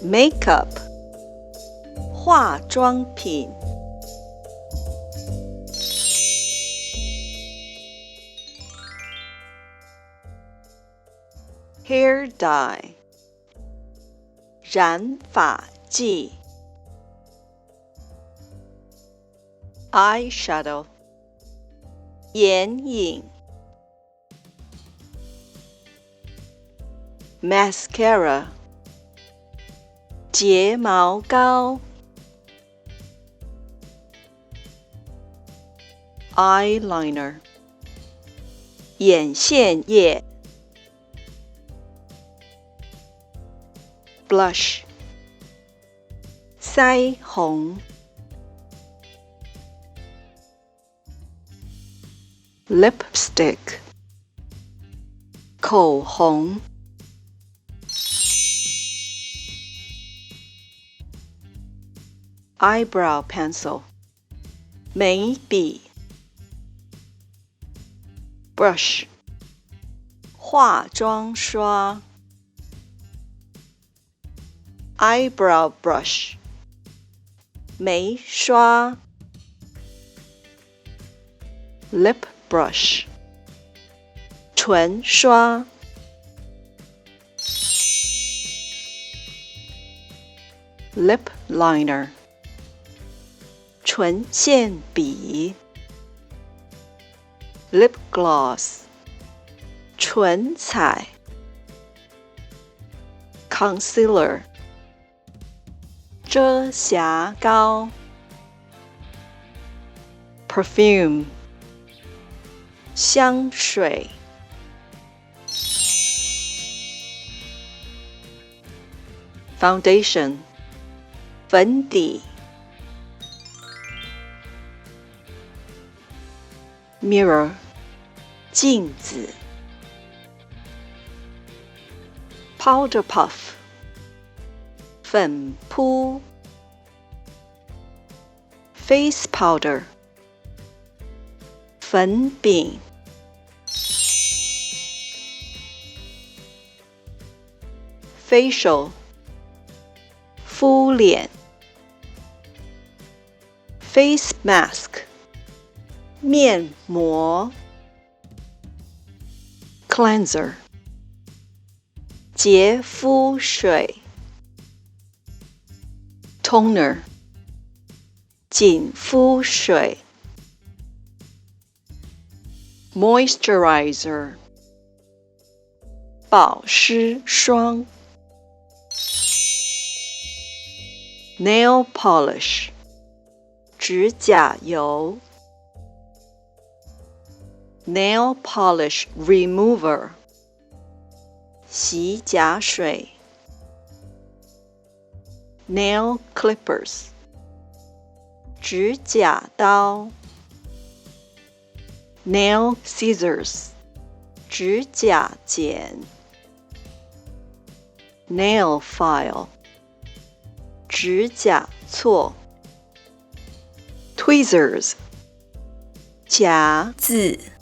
makeup 化妆品。hair dye 染发剂。eyeshadow 眼影。mascara 睫毛膏。eyeliner 眼线液。blush 腮红。lipstick 口红。eyebrow pencil 眉笔。brush 化妆刷。eyebrow brush 眉刷。lip brush 唇刷。lip liner 唇线笔。lip gloss 唇彩。concealer 遮瑕膏。perfume 香水。foundation 粉底。mirror 镜子。powder puff 粉扑。face powder 粉饼。facial 敷脸。face mask 面膜。cleanser 洁肤水。toner 紧肤水。moisturizer 保湿霜。nail polish 指甲油。nail polish remover 洗甲水。nail clippers 指甲刀。nail scissors 指甲剪。nail file 指甲锉。tweezers 夹子。